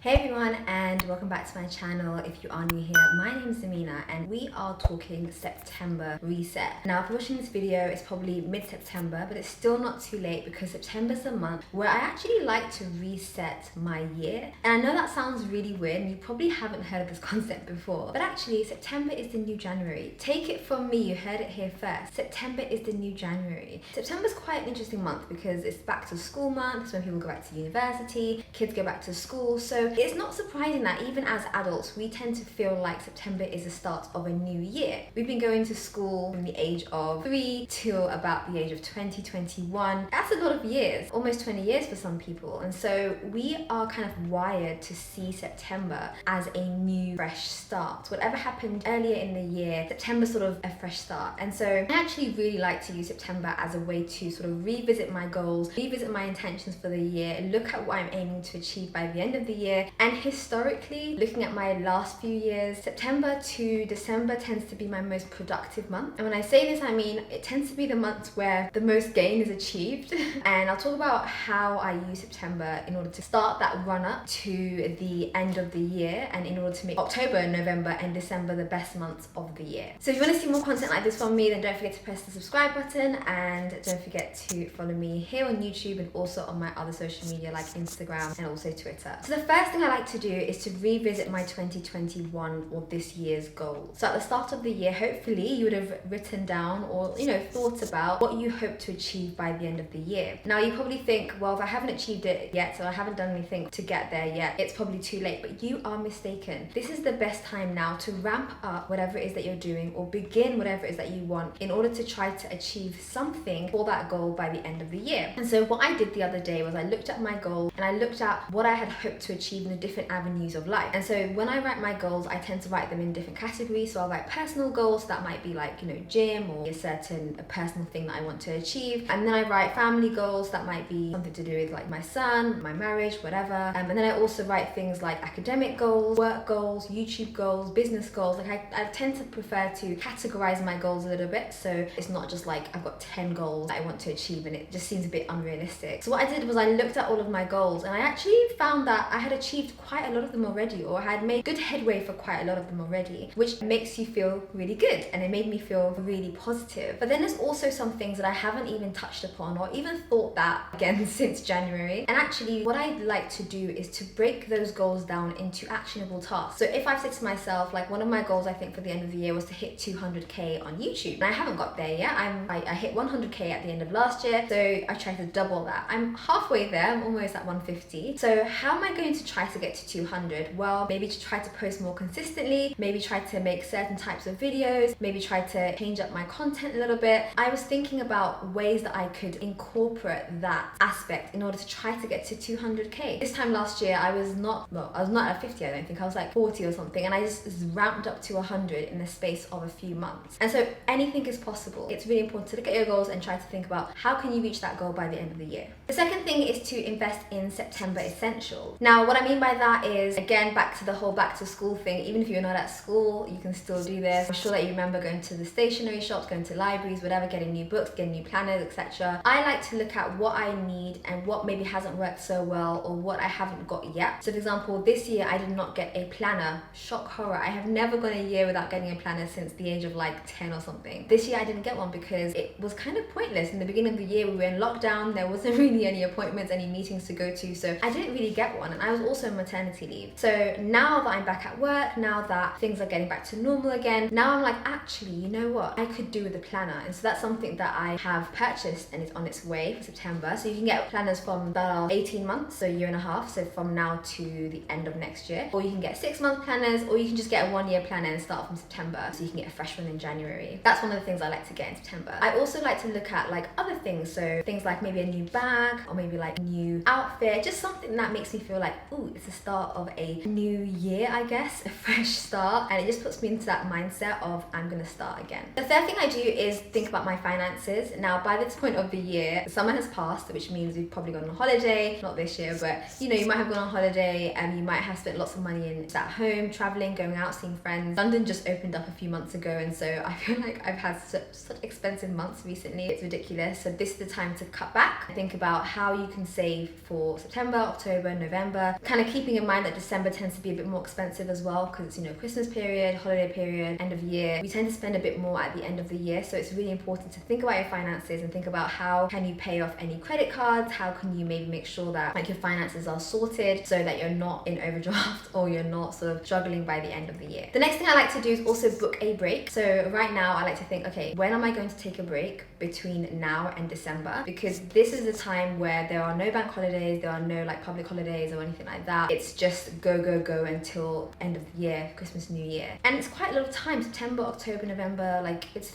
Hey everyone, and welcome back to my channel. If you are new here, my name is Amina and we are talking September reset. Now if you're watching this video, it's probably mid-September, but it's still not too late because September's the month where I actually like to reset my year. And I know that sounds really weird and you probably haven't heard of this concept before, but actually September is the new January. Take it from me, you heard it here first. September is the new January. September's quite an interesting month because it's back to school month. It's when people go back to university, kids go back to school. So it's not surprising that even as adults, we tend to feel like September is the start of a new year. We've been going to school from the age of 3 till about the age of 21. That's a lot of years, almost 20 years for some people. And so we are kind of wired to see September as a new, fresh start. Whatever happened earlier in the year, September's sort of a fresh start. And so I actually really like to use September as a way to sort of revisit my goals, revisit my intentions for the year, look at what I'm aiming to achieve by the end of the year. And historically, looking at my last few years, September to December tends to be my most productive month. And when I say this, I mean it tends to be the months where the most gain is achieved. And I'll talk about how I use September in order to start that run up to the end of the year and in order to make October, November and December the best months of the year. So if you want to see more content like this from me, then don't forget to press the subscribe button and don't forget to follow me here on YouTube and also on my other social media like Instagram and also Twitter. So the first thing I like to do is to revisit my 2021 or this year's goals. So at the start of the year, hopefully you would have written down or thought about what you hope to achieve by the end of the year. Now you probably think, well, if I haven't achieved it yet, so I haven't done anything to get there yet, it's probably too late. But you are mistaken. This is the best time now to ramp up whatever it is that you're doing or begin whatever it is that you want in order to try to achieve something for that goal by the end of the year. And so what I did the other day was I looked at my goals and I looked at what I had hoped to achieve in the different avenues of life. And so when I write my goals, I tend to write them in different categories. So I'll write personal goals, so that might be like, gym or a certain personal thing that I want to achieve. And then I write family goals, that might be something to do with like my son, my marriage, whatever. And then I also write things like academic goals, work goals, YouTube goals, business goals. Like I tend to prefer to categorize my goals a little bit. So it's not just like I've got 10 goals that I want to achieve and it just seems a bit unrealistic. So what I did was I looked at all of my goals and I actually found that I had achieved quite a lot of them already, or I had made good headway for quite a lot of them already, which makes you feel really good and it made me feel really positive. But then there's also some things that I haven't even touched upon or even thought that again since January. And actually what I'd like to do is to break those goals down into actionable tasks. So if I've said to myself, like one of my goals I think for the end of the year was to hit 200k on YouTube, and I haven't got there yet. I hit 100k at the end of last year, so I tried to double that. I'm halfway there, I'm almost at 150. So how am I going to try to get to 200? Well, maybe to try to post more consistently, maybe try to make certain types of videos, maybe try to change up my content a little bit. I was thinking about ways that I could incorporate that aspect in order to try to get to 200k. This time last year, I was not at 50, I don't think. I was like 40 or something, and I just ramped up to 100 in the space of a few months. And so anything is possible. It's really important to look at your goals and try to think about how can you reach that goal by the end of the year. The second thing is to invest in September Essentials. Now, what I mean by that is, again, back to the whole back to school thing. Even if you're not at school, you can still do this. I'm sure that you remember going to the stationery shops, going to libraries, whatever, getting new books, getting new planners, etc. I like to look at what I need and what maybe hasn't worked so well or what I haven't got yet. So for example, this year I did not get a planner. Shock horror. I have never gone a year without getting a planner since the age of like 10 or something. This year I didn't get one because it was kind of pointless. In the beginning of the year we were in lockdown, there wasn't really any appointments, any meetings to go to, so I didn't really get one, and I was also on maternity leave. So now that I'm back at work, now that things are getting back to normal again, now I'm like, actually, you know what, I could do with a planner. And so that's something that I have purchased and it's on its way for September. So you can get planners from about 18 months, so a year and a half, so from now to the end of next year, or you can get 6-month planners, or you can just get a 1-year planner and start from September, so you can get a fresh one in January. That's one of the things I like to get in September. I also like to look at like other things, so things like maybe a new bag or maybe like a new outfit, just something that makes me feel like, ooh, it's the start of a new year, I guess, a fresh start, and it just puts me into that mindset of I'm gonna start again. The third thing I do is think about my finances. Now, by this point of the year, summer has passed, which means we've probably gone on holiday, not this year, but you might have gone on holiday and you might have spent lots of money in at home, traveling, going out, seeing friends. London just opened up a few months ago, and so I feel like I've had such expensive months recently. It's ridiculous. So this is the time to cut back, think about how you can save for September, October, November, kind kind of keeping in mind that December tends to be a bit more expensive as well, because it's, you know, Christmas period, holiday period, end of year. We tend to spend a bit more at the end of the year, so it's really important to think about your finances and think about how can you pay off any credit cards, how can you maybe make sure that like your finances are sorted so that you're not in overdraft or you're not sort of struggling by the end of the year. The next thing I like to do is also book a break. So right now I like to think, okay, when am I going to take a break between now and December? Because this is the time where there are no bank holidays, there are no like public holidays or anything like that. It's just go, go, go until end of the year, Christmas, New Year. And it's quite a lot of time, September, October, November, like it's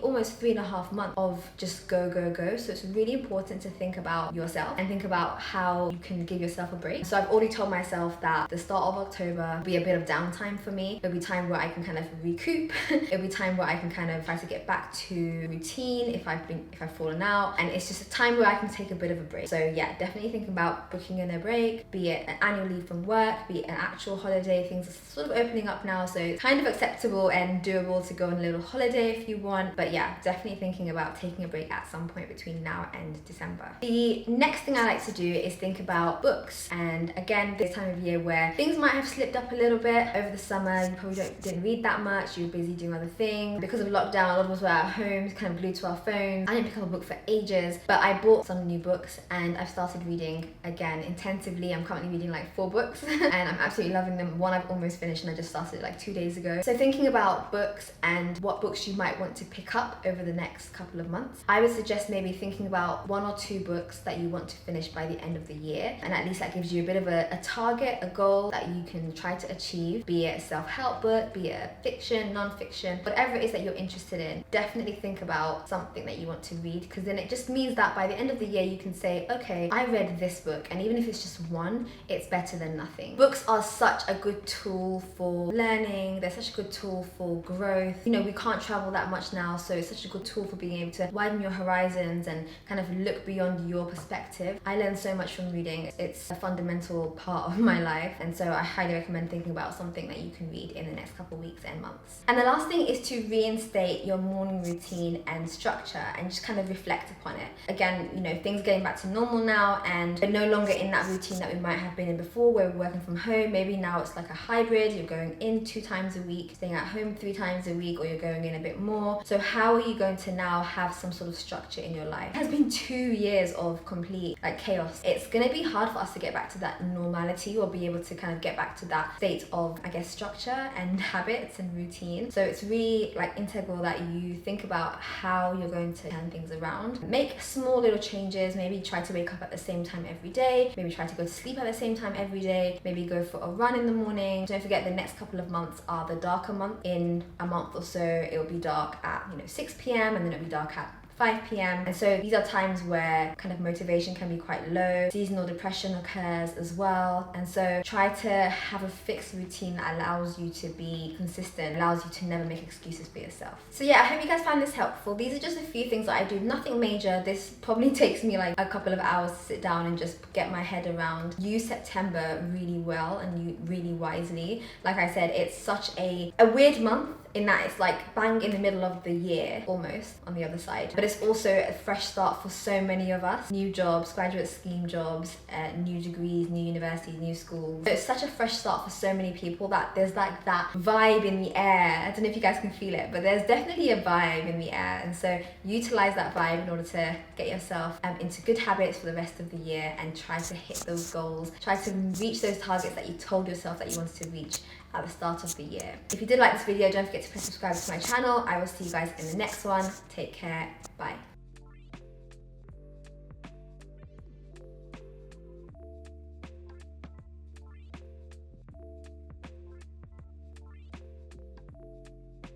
almost 3.5 months of just go, go, go. So it's really important to think about yourself and think about how you can give yourself a break. So I've already told myself that the start of October will be a bit of downtime for me. It'll be time where I can kind of recoup. It'll be time where I can kind of try to get back to routine if I've fallen out, and it's just a time where I can take a bit of a break. So yeah, definitely think about booking in a break, be it an annual leave from work, be it an actual holiday. Things are sort of opening up now, so it's kind of acceptable and doable to go on a little holiday if you want. But yeah, definitely thinking about taking a break at some point between now and December. The next thing I like to do is think about books. And again, this time of year where things might have slipped up a little bit over the summer, you probably didn't read that much, you were busy doing other things. Because of lockdown, a lot of us were at home, kind of glued to our phones. I didn't pick up a book for ages, but I bought some new books and I've started reading again intensively. I'm currently reading like 4 books and I'm absolutely loving them. One I've almost finished and I just started like 2 days ago. So thinking about books and what books you might want to pick up over the next couple of months, I would suggest maybe thinking about 1 or 2 books that you want to finish by the end of the year, and at least that gives you a bit of a target, a goal that you can try to achieve, be it a self-help book, be it a fiction, non-fiction, whatever it is that you're interested in. Definitely think about something that you want to read, because then it just means that by the end of the year you can say, okay, I read this book, and even if it's just one, it's better than nothing. Books are such a good tool for learning, they're such a good tool for growth. You know, we can't travel that much now, so it's such a good tool for being able to widen your horizons and kind of look beyond your perspective. I learned so much from reading. It's a fundamental part of my life, and so I highly recommend thinking about something that you can read in the next couple of weeks and months. And the last thing is to reinstate your morning routine and structure and just kind of reflect upon it. Again, you know, things are getting back to normal now and we're no longer in that routine that we might have been in before where we're working from home. Maybe now it's like a hybrid, you're going in 2 times a week, staying at home 3 times a week, or you're going in a bit more. So how are you going to now have some sort of structure in your life? It has been 2 years of complete like chaos. It's going to be hard for us to get back to that normality or be able to kind of get back to that state of, I guess, structure and habits and routine. So it's really like integral that you think about how you're going to turn things around. Make small little changes. Maybe try to wake up at the same time every day. Maybe try to go to sleep at the same time every day. Maybe go for a run in the morning. Don't forget the next couple of months are the darker months. In a month or so, it will be dark at 6 p.m. and then it'll be dark at 5 p.m. And so these are times where kind of motivation can be quite low. Seasonal depression occurs as well. And so try to have a fixed routine that allows you to be consistent, allows you to never make excuses for yourself. So yeah, I hope you guys found this helpful. These are just a few things that I do, nothing major. This probably takes me like a couple of hours to sit down and just get my head around. Use September really well and really wisely. Like I said, it's such a weird month in that it's like bang in the middle of the year, almost on the other side. But it's also a fresh start for so many of us. New jobs, graduate scheme jobs, new degrees, new universities, new schools. So it's such a fresh start for so many people that there's like that vibe in the air. I don't know if you guys can feel it, but there's definitely a vibe in the air. And so utilize that vibe in order to get yourself into good habits for the rest of the year and try to hit those goals. Try to reach those targets that you told yourself that you wanted to reach at the start of the year. If you did like this video, don't forget to press subscribe to my channel. I will see you guys in the next one. Take care. Bye.